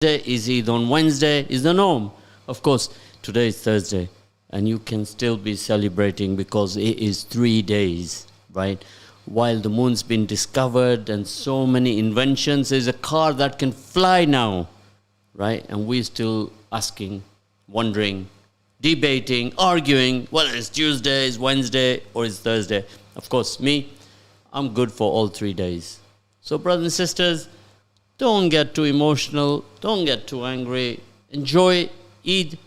Thursday? Is Eid on Wednesday? Is the norm? Of course, today is Thursday, and you can still be celebrating because it is 3 days, right? While the moon's been discovered and so many inventions, there's a car that can fly now, right? And we're still asking, wondering, debating, arguing whether it's Tuesday, it's Wednesday, or it's Thursday. Of course, I'm good for all 3 days. So brothers and sisters, don't get too emotional, don't get too angry. Enjoy Eid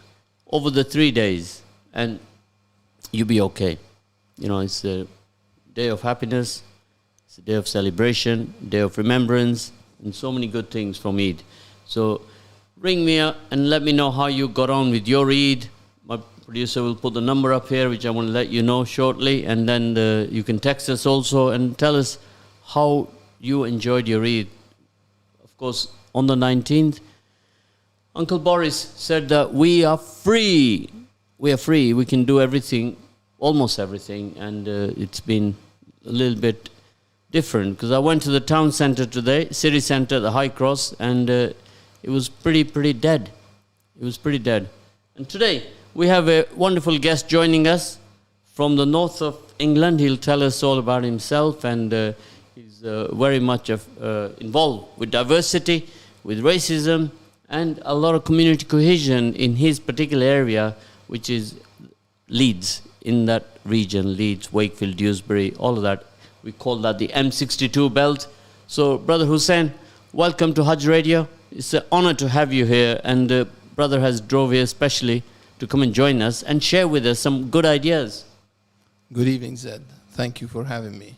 over the 3 days and you'll be okay. You know, it's a day of happiness, it's a day of celebration, day of remembrance, and so many good things from Eid. So ring me up and let me know how you got on with your Eid. My producer will put the number up here, which I want to let you know shortly, and then you can text us also and tell us how you enjoyed your Eid. Of course, on the 19th, Uncle Boris said that we are free. We are free. We can do everything, almost everything, and it's been a little bit different because I went to the town centre today, city centre, the High Cross, and it was pretty dead. It was pretty dead. And today we have a wonderful guest joining us from the north of England. He'll tell us all about himself, and he's very much involved with diversity, with racism, and a lot of community cohesion in his particular area, which is Leeds, in that region, Leeds, Wakefield, Dewsbury, all of that. We call that the M62 belt. So, Brother Hussein, welcome to Haj Radio. It's an honor to have you here, and Brother has drove here especially to come and join us and share with us some good ideas. Good evening, Zed. Thank you for having me.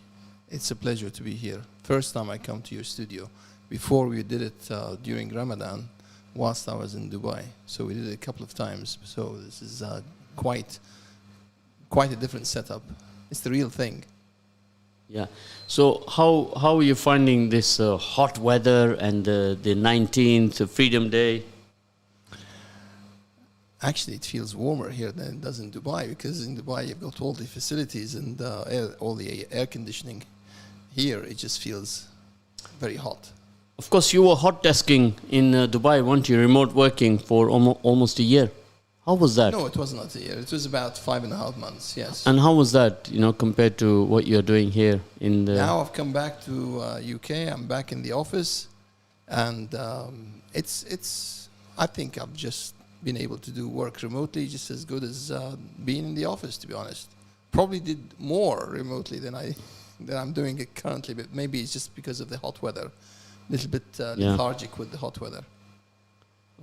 It's a pleasure to be here. First time I come to your studio. Before we did it during Ramadan, whilst I was in Dubai. So we did it a couple of times. So this is quite a different setup. It's the real thing. Yeah. So how are you finding this hot weather and the 19th, Freedom Day? Actually, it feels warmer here than it does in Dubai, because in Dubai you've got all the facilities and all the air conditioning. Here it just feels very hot. Of course, you were hot desking in Dubai, weren't you? Remote working for almost a year. How was that? No, it was not a year. It was about 5.5 months, yes. And how was that, compared to what you're doing here in the... Now I've come back to UK. I'm back in the office. And I think I've just been able to do work remotely just as good as being in the office, to be honest. Probably did more remotely than I'm doing it currently, but maybe it's just because of the hot weather. A little bit lethargic with the hot weather.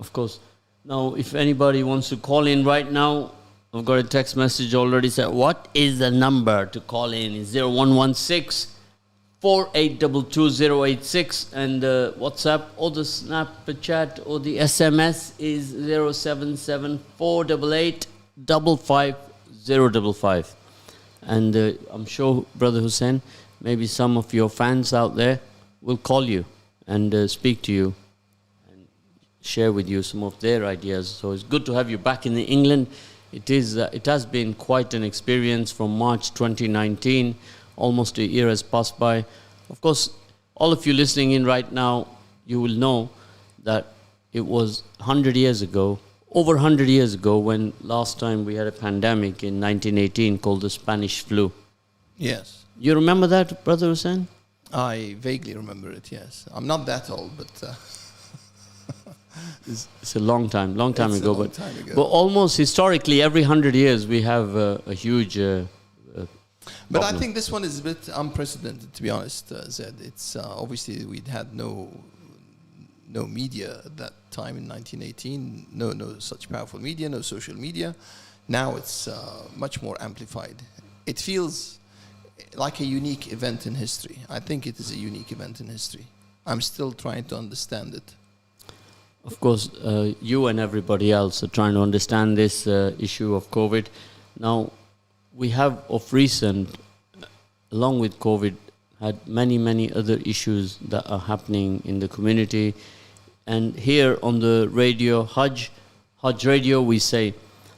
Of course. Now, if anybody wants to call in right now, I've got a text message already said, what is the number to call in? It's 0116 4822 and the WhatsApp or the Snapchat or the SMS is 077 488 55055. And I'm sure, Brother Hussein, maybe some of your fans out there will call you and speak to you and share with you some of their ideas. So it's good to have you back in England. It has been quite an experience from March 2019. Almost a year has passed by. Of course, all of you listening in right now, you will know that it was 100 years ago, over 100 years ago, when last time we had a pandemic in 1918 called the Spanish flu. Yes. You remember that, Brother Hussein? I vaguely remember it, yes. I'm not that old, but... It's a long time ago. But almost historically, every 100 years, we have a huge But I think this one is a bit unprecedented, to be honest, Zed. It's obviously we'd had no media at that time in 1918, no such powerful media, no social media. Now it's much more amplified. It feels like a unique event in history. I think it is a unique event in history. I'm still trying to understand it. Of course, you and everybody else are trying to understand this issue of COVID. Now, we have of recent, along with COVID, had many other issues that are happening in the community. And here on the radio, Haj Radio, we say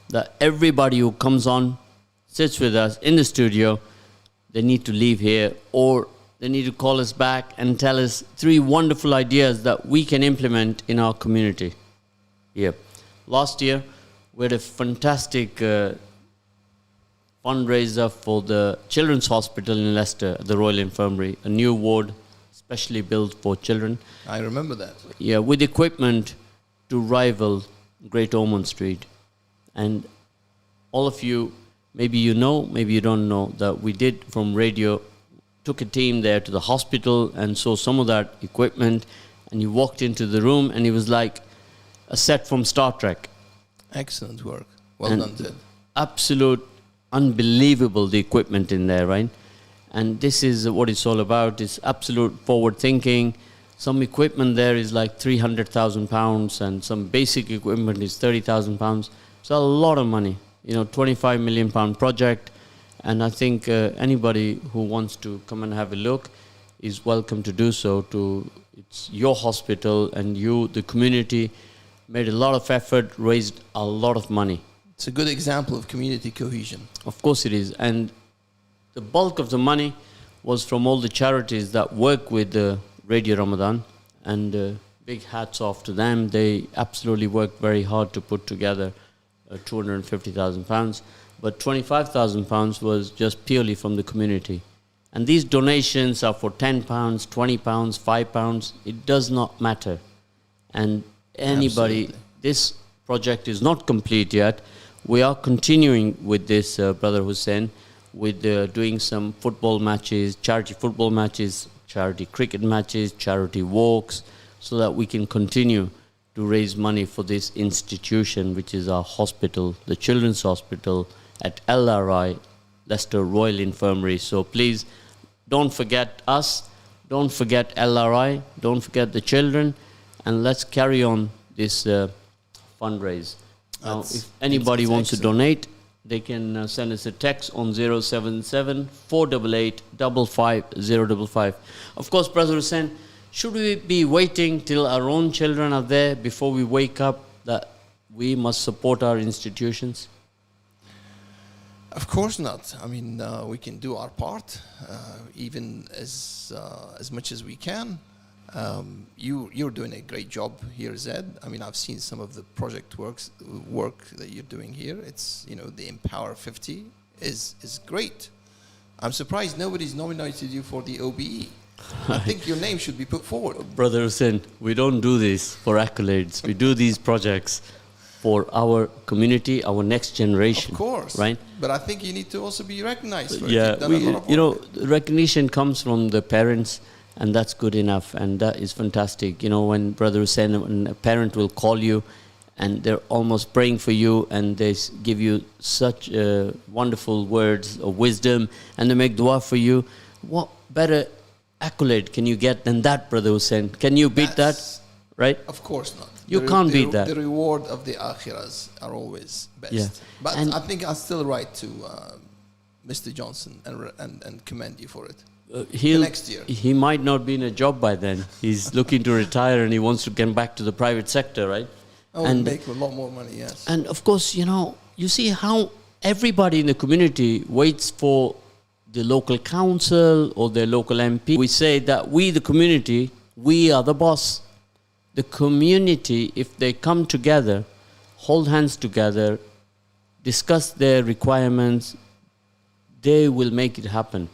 that everybody who comes on, sits with us in the studio, they need to leave here or they need to call us back and tell us 3 wonderful ideas that we can implement in our community. Yeah. Last year, we had a fantastic fundraiser for the Children's Hospital in Leicester, the Royal Infirmary, a new ward specially built for children. I remember that. Yeah, with equipment to rival Great Ormond Street. And all of you, maybe you know, maybe you don't know, that we did from radio, took a team there to the hospital and saw some of that equipment, and you walked into the room and it was like a set from Star Trek. Excellent work. Well done, Ted. Absolute, unbelievable, the equipment in there, right? And this is what it's all about. It's absolute forward thinking. Some equipment there is like £300,000 and some basic equipment is £30,000. So a lot of money, £25 million project. And I think anybody who wants to come and have a look is welcome to do so. It's your hospital, and you, the community, made a lot of effort, raised a lot of money. It's a good example of community cohesion. Of course it is. And the bulk of the money was from all the charities that work with Radio Ramadan. And big hats off to them. They absolutely worked very hard to put together £250,000. But £25,000 was just purely from the community. And these donations are for £10, £20, £5. It does not matter. And anybody, Absolutely. This project is not complete yet. We are continuing with this, Brother Hussein, with doing some football matches, charity football matches, charity cricket matches, charity walks, so that we can continue to raise money for this institution, which is our hospital, the Children's Hospital at LRI, Leicester Royal Infirmary. So please, don't forget us, don't forget LRI, don't forget the children, and let's carry on this fundraise. Now, if anybody wants to donate, they can send us a text on 077 488 55055. Of course, Brother Hussein, should we be waiting till our own children are there before we wake up that we must support our institutions? Of course not. I mean, we can do our part, even as much as we can. You're doing a great job here, Zed. I mean, I've seen some of the project work that you're doing here. It's, the Empower 50 is great. I'm surprised nobody's nominated you for the OBE. I think your name should be put forward. Brother Hussein, we don't do this for accolades. We do these projects for our community, our next generation. Of course. Right? But I think you need to also be recognized for it. Yeah, You've done a lot of work. recognition comes from the parents, and that's good enough, and that is fantastic. When Brother Hussein, when a parent will call you and they're almost praying for you, and they give you such wonderful words of wisdom, and they make dua for you, what better accolade can you get than that, Brother Hussein? Can you beat that? Right? Of course not. You can't beat that. The reward of the akhirahs are always best. Yeah. But And I think I'll still write to Mr. Johnson and commend you for it. Next year. He might not be in a job by then. He's looking to retire and he wants to get back to the private sector, right? And make a lot more money, yes. And of course, you see how everybody in the community waits for the local council or their local MP. We say that we, the community, we are the boss. The community, if they come together, hold hands together, discuss their requirements, they will make it happen.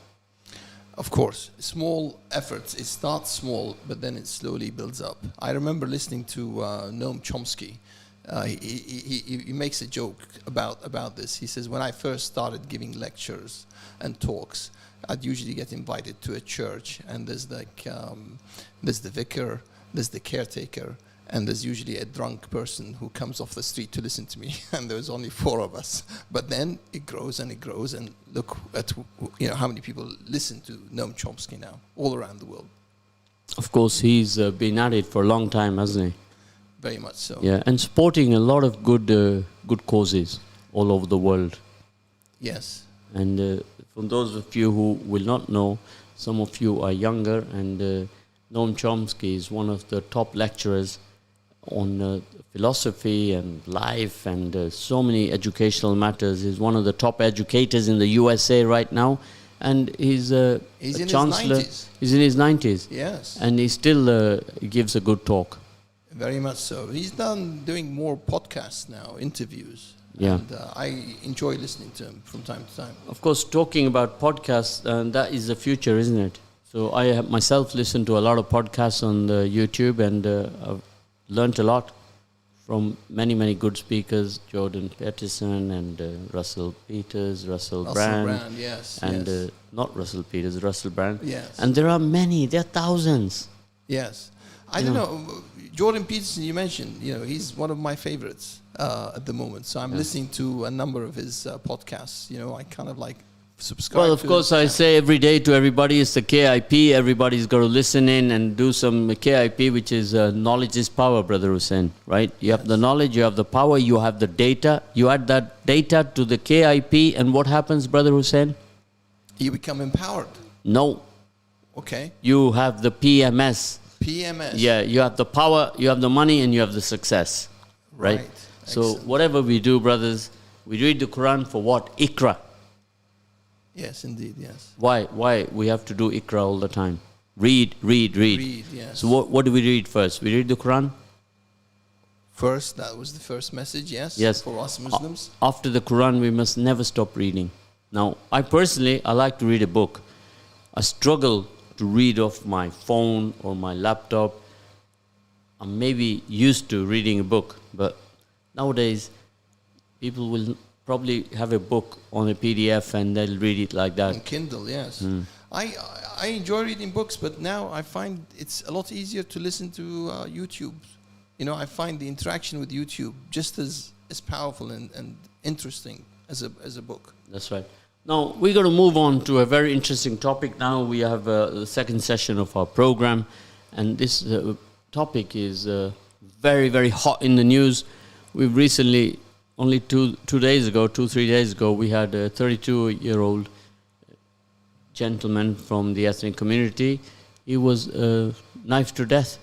Of course, small efforts. It starts small, but then it slowly builds up. I remember listening to Noam Chomsky. He makes a joke about this. He says, when I first started giving lectures and talks, I'd usually get invited to a church, and there's the vicar, there's the caretaker, and there's usually a drunk person who comes off the street to listen to me, and there's only 4 of us. But then it grows, and look at how many people listen to Noam Chomsky now, all around the world. Of course, he's been at it for a long time, hasn't he? Very much so. Yeah, and supporting a lot of good causes all over the world. Yes. And for those of you who will not know, some of you are younger, and Noam Chomsky is one of the top lecturers on philosophy and life and so many educational matters. He's one of the top educators in the USA right now, and he's He's in his chancellor. 90s. He's in his 90s. Yes. And he still gives a good talk. Very much so. He's doing more podcasts now, interviews. Yeah. And I enjoy listening to him from time to time. Of course, talking about podcasts, that is the future, isn't it? So I have myself listened to a lot of podcasts on the YouTube, and I've learnt a lot from many, many good speakers, Jordan Peterson and Russell Peters, Russell Brand. Yes. And yes. not Russell Peters, Russell Brand. Yes. And there are many, there are thousands. Yes. I don't know. Jordan Peterson, you mentioned, he's one of my favorites at the moment. So I'm listening to a number of his podcasts. I kind of like subscribe Well, of course, I say every day to everybody, it's the KIP. Everybody's got to listen in and do some KIP, which is knowledge is power, Brother Hussein, right? You have the knowledge, you have the power, you have the data. You add that data to the KIP, and what happens, Brother Hussein? You become empowered. No. Okay. You have the PMS. PMS. Yeah, you have the power, you have the money, and you have the success, right? So Excellent. whatever we do, brothers, we read the Quran for what? Iqra. Yes, indeed, yes. Why we have to do Iqra all the time? Read. Read, yes. So what do we read first? We read the Quran? First, that was the first message, yes? Yes. For us Muslims. After the Quran, we must never stop reading. Now, I like to read a book. I struggle to read off my phone or my laptop. I'm maybe used to reading a book, but nowadays people will probably have a book on a PDF and they'll read it like that. On Kindle, yes. I enjoy reading books, but now I find it's a lot easier to listen to YouTube. I find the interaction with YouTube just as powerful and interesting as a book. That's right. Now, we're going to move on to a very interesting topic now. We have the second session of our program, and this topic is very, very hot in the news. We've recently, only 3 days ago, we had a 32-year-old gentleman from the ethnic community. He was knifed to death.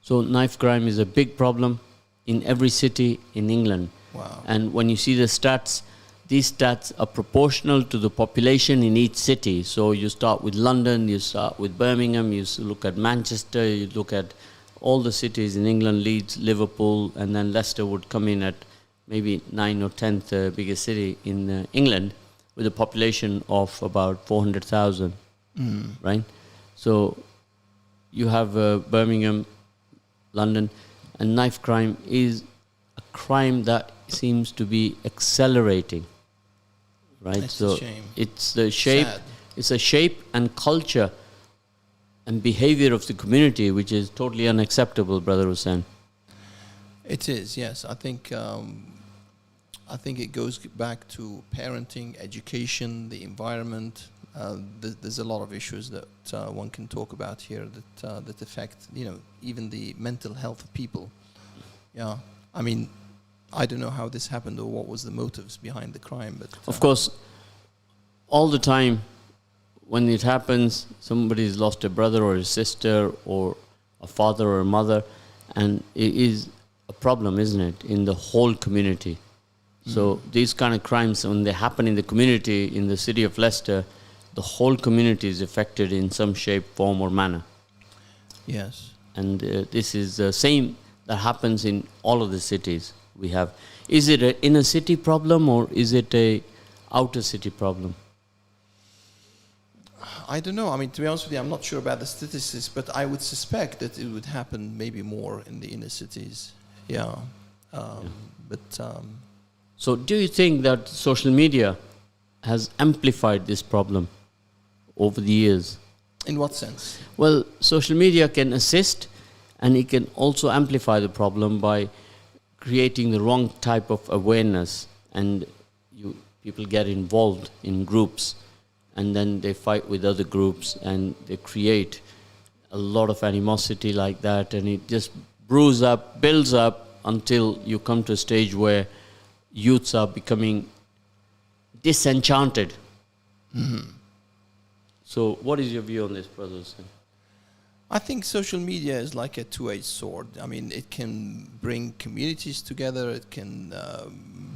So knife crime is a big problem in every city in England. Wow. And when you see the stats, these stats are proportional to the population in each city. So you start with London, you start with Birmingham, you look at Manchester, you look at all the cities in England, Leeds, Liverpool, and then Leicester would come in at maybe 9th or 10th biggest city in England with a population of about 400,000, right? So you have Birmingham, London, and knife crime is a crime that seems to be accelerating. Right, That's so a shame. it's the shape. Sad. It's a shape and culture and behavior of the community which is totally unacceptable, Brother Hussein. It is, yes. I think it goes back to parenting, education, the environment. There's a lot of issues that one can talk about here that affect, even the mental health of people. Yeah, I mean, I don't know how this happened or what was the motives behind the crime, but Of course, all the time when it happens, somebody's lost a brother or a sister or a father or a mother, and it is a problem, isn't it, in the whole community. So these kind of crimes, when they happen in the community, in the city of Leicester, the whole community is affected in some shape, form or manner. yes. And this is the same that happens in all of the cities we have. Is it an inner city problem or is it a outer city problem? I don't know. I mean, to be honest with you, I'm not sure about the statistics, but I would suspect that it would happen maybe more in the inner cities. Yeah. But So do you think that social media has amplified this problem over the years? in what sense? Well, social media can assist and it can also amplify the problem by creating the wrong type of awareness, and people get involved in groups and then they fight with other groups and they create a lot of animosity like that, and it just builds up until you come to a stage where youths are becoming disenchanted. Mm-hmm. So what is your view on this, Brother Hussein? I think social media is like a two-edged sword. I mean, it can bring communities together. It can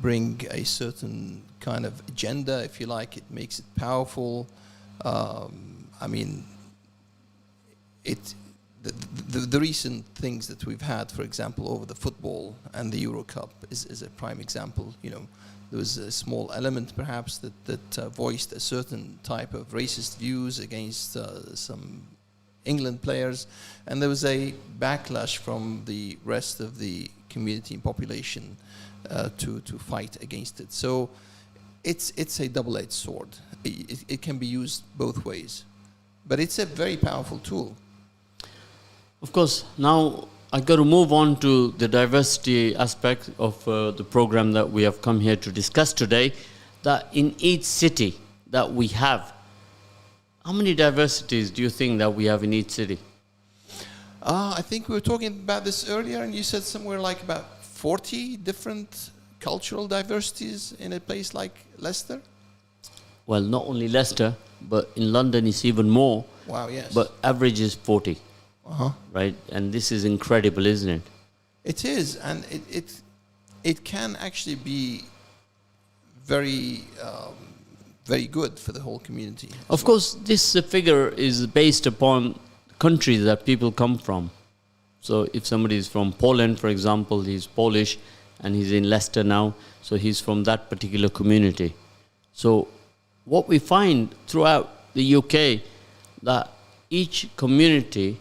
bring a certain kind of agenda, if you like. It makes it powerful. I mean, the recent things that we've had, for example, over the football and the Euro Cup is a prime example. You know, there was a small element perhaps that voiced a certain type of racist views against some England players, and there was a backlash from the rest of the community and population to fight against it. So it's a double-edged sword. It can be used both ways, but it's a very powerful tool. Of course, now I got to move on to the diversity aspect of the program that we have come here to discuss today. That in each city that we have, how many diversities do you think that we have in each city? I think we were talking about this earlier, and you said somewhere like about 40 different cultural diversities in a place like Leicester? Well, not only Leicester, but in London it's even more. Wow, yes. But average is 40. Right? And this is incredible, isn't it? It is, and it can actually be very very good for the whole community. Of course, this figure is based upon countries that people come from. So if somebody is from Poland, for example, he's Polish and he's in Leicester now, so he's from that particular community. So what we find throughout the UK, that each community,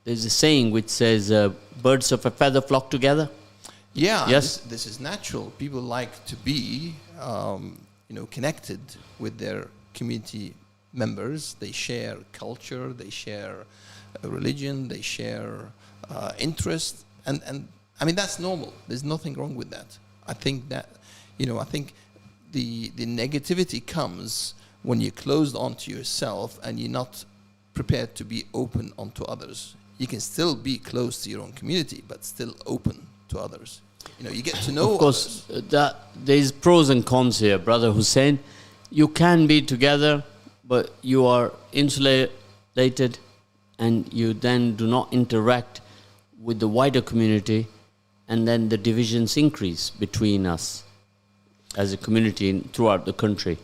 there's a saying which says, birds of a feather flock together. Yeah, yes? This is natural. People like to be connected with their community members. They share culture, they share religion, they share interest, and I mean that's normal. There's nothing wrong with that. I think that I think the negativity comes when you're closed onto yourself and you're not prepared to be open onto others. You can still be close to your own community, but still open to others. You get to know. Of course, that there's pros and cons here, Brother Hussein. You can be together, but you are insulated, and you then do not interact with the wider community, and then the divisions increase between us as a community throughout the country.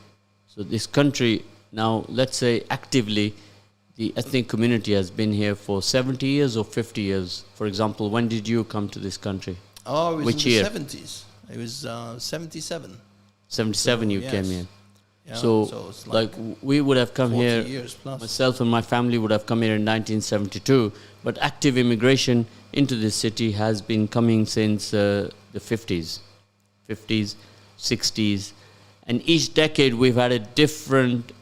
So this country now, let's say actively, the ethnic community has been here for 70 years or 50 years. For example, when did you come to this country? Oh, it was Which in the year? 70s. It was 77. 77 So, you yes. came here. Yeah, So it's like we would have come 40 here, years plus. myself and my family would have come here in 1972, but active immigration into this city has been coming since the 50s, 60s, and each decade we've had a different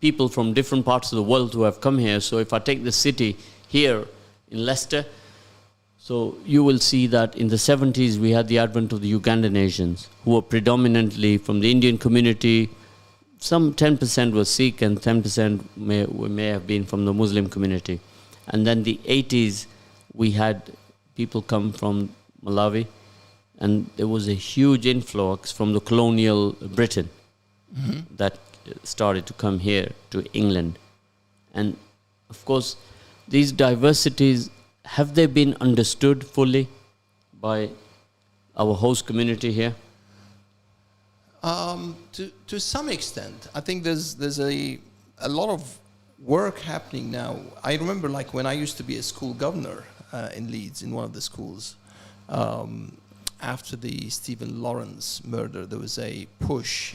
people from different parts of the world who have come here. So if I take the city here in Leicester, so you will see that in the 70s we had the advent of the Ugandan Asians, who were predominantly from the Indian community. Some 10% were Sikh and 10% may have been from the Muslim community. And then the 80s we had people come from Malawi, and there was a huge influx from the colonial Britain that started to come here to England. And of course these diversities, have they been understood fully by our host community here? To some extent, I think there's a lot of work happening now. I remember like when I used to be a school governor in Leeds, in one of the schools, after the Stephen Lawrence murder, there was a push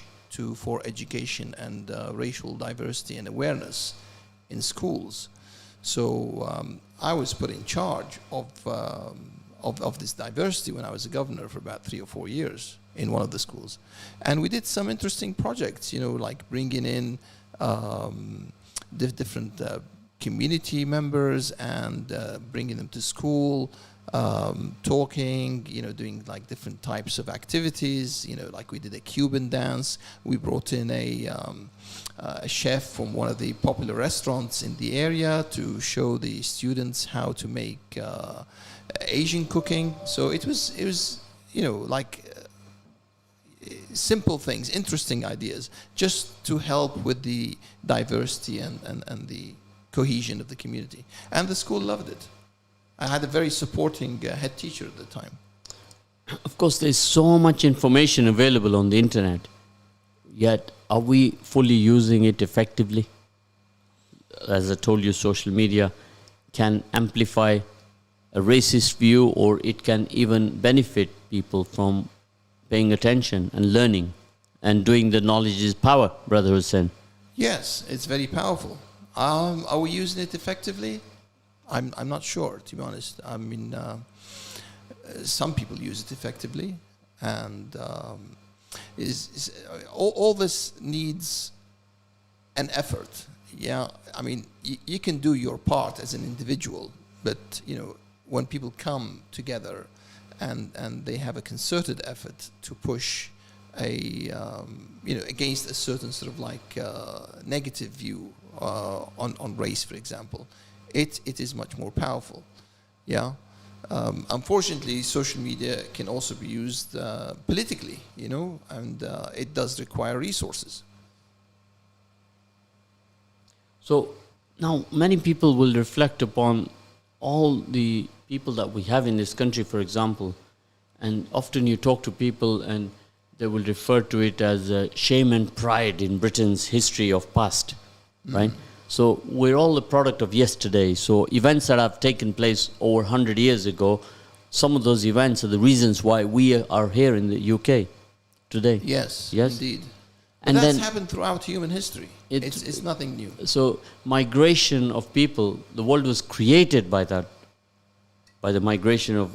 for education and racial diversity and awareness in schools. So I was put in charge of this diversity when I was a governor for about 3 or 4 years in one of the schools. And we did some interesting projects, like bringing in different community members and bringing them to school, talking, doing like different types of activities, like we did a Cuban dance. We brought in a chef from one of the popular restaurants in the area to show the students how to make Asian cooking. So it was like simple things, interesting ideas, just to help with the diversity and the cohesion of the community. And the school loved it. I had a very supporting head teacher at the time. Of course, there's so much information available on the internet. Yet, are we fully using it effectively? As I told you, social media can amplify a racist view, or it can even benefit people from paying attention and learning and doing the knowledge is power, Brother Hussein. Yes, it's very powerful. Are we using it effectively? I'm not sure, to be honest. I mean, some people use it effectively, and all this needs an effort. Yeah, I mean, you can do your part as an individual, but when people come together and they have a concerted effort to push against a certain sort of like negative view on race, for example, it is much more powerful. Yeah. Unfortunately, social media can also be used politically, and it does require resources. So now many people will reflect upon all the people that we have in this country, for example, and often you talk to people and they will refer to it as shame and pride in Britain's history of past, right? So we're all the product of yesterday. So events that have taken place over 100 years ago, some of those events are the reasons why we are here in the UK today. Yes, indeed. And that's happened throughout human history. It's nothing new. So migration of people, the world was created by that, by the migration of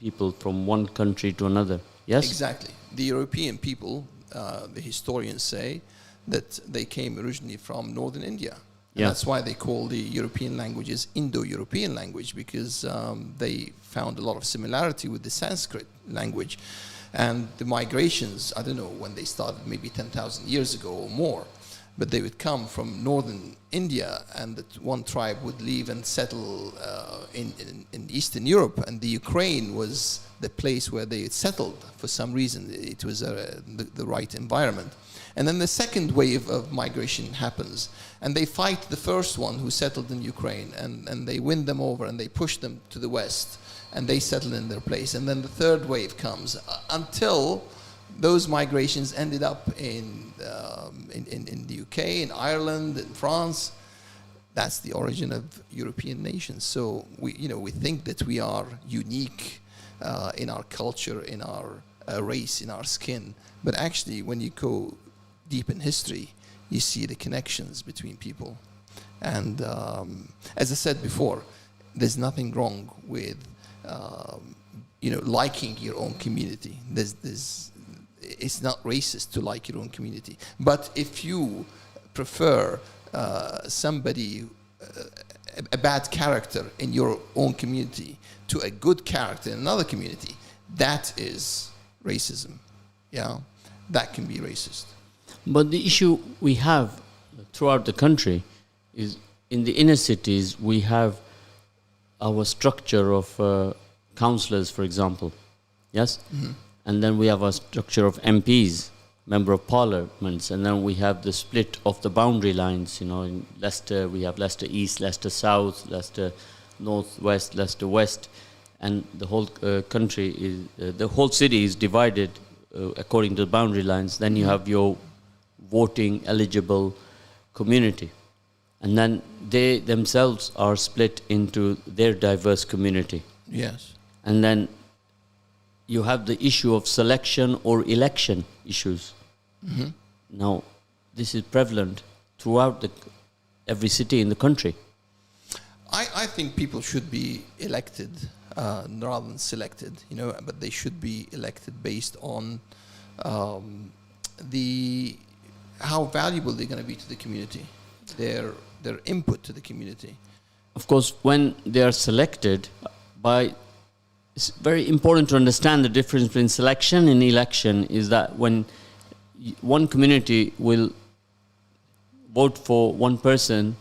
people from one country to another. Yes? Exactly. The European people, the historians say, that they came originally from northern India. And that's why they call the European languages Indo-European language, because they found a lot of similarity with the Sanskrit language. And the migrations, I don't know when they started, maybe 10,000 years ago or more, but they would come from northern India, and that one tribe would leave and settle in Eastern Europe, and the Ukraine was the place where they settled for some reason. It was the right environment. And then the second wave of migration happens, and they fight the first one who settled in Ukraine, and they win them over, and they push them to the west, and they settle in their place. And then the third wave comes until those migrations ended up in the UK, in Ireland, in France. That's the origin of European nations. So we think that we are unique in our culture, in our race, in our skin. But actually, when you go deep in history, you see the connections between people. And as I said before, there's nothing wrong with liking your own community. It's not racist to like your own community. But if you prefer somebody, a bad character in your own community to a good character in another community, that is racism. Yeah, that can be racist. But the issue we have throughout the country is in the inner cities, we have our structure of councillors, for example. Yes? Mm-hmm. And then we have a structure of MPs, Member of Parliaments, and then we have the split of the boundary lines. In Leicester, we have Leicester East, Leicester South, Leicester North West, Leicester West, and the whole country is, the whole city is divided according to the boundary lines. Then you have your voting eligible community, and then they themselves are split into their diverse community. Yes. And then you have the issue of selection or election issues. Mm-hmm. Now, this is prevalent throughout every city in the country. I think people should be elected rather than selected, but they should be elected based on how valuable they're going to be to the community, their input to the community. Of course, when they are selected it's very important to understand the difference between selection and election is that when one community will vote for one person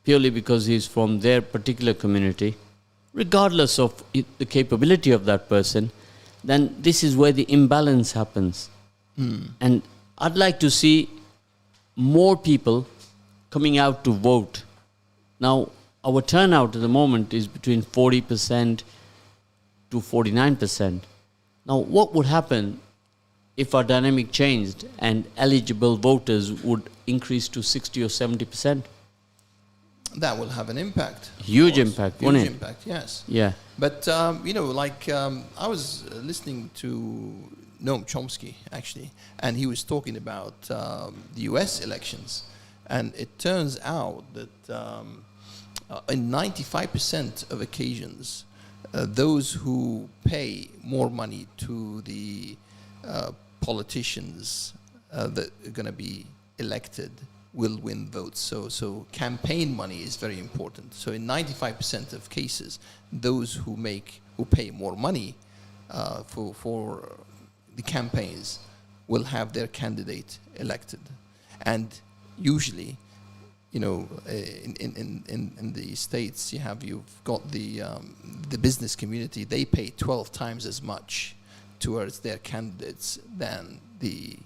purely because he's from their particular community, regardless of the capability of that person, then this is where the imbalance happens. And I'd like to see more people coming out to vote. Now, our turnout at the moment is between 40% to 49%. Now, what would happen if our dynamic changed and eligible voters would increase to 60 or 70%? That will have an impact. Huge impact, won't it? Huge impact, yes. Yeah. But, I was listening to Noam Chomsky, actually, and he was talking about the US elections. And it turns out that in 95% of occasions, those who pay more money to the politicians that are going to be elected will win votes. So campaign money is very important. So in 95% of cases, those who pay more money for the campaigns will have their candidate elected. And usually, in the States, you've got the business community. They pay 12 times as much towards their candidates than the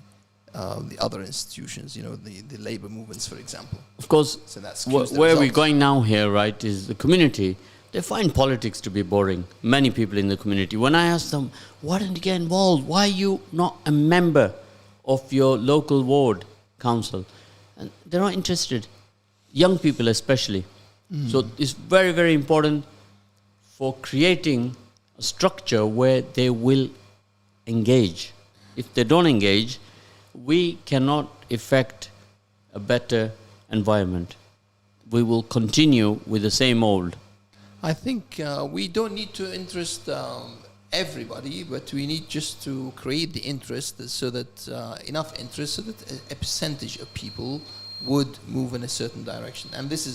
other institutions, the labor movements, for example. Of course, so that's where we're going now here, right, is the community. They find politics to be boring. Many people in the community. When I ask them, why don't you get involved? Why are you not a member of your local ward council? And they're not interested. Young people especially. So it's very, very important for creating a structure where they will engage. If they don't engage, we cannot effect a better environment. We will continue with the same old. I think we don't need to interest everybody, but we need just to create the interest so that enough interest so that a percentage of people would move in a certain direction. And this is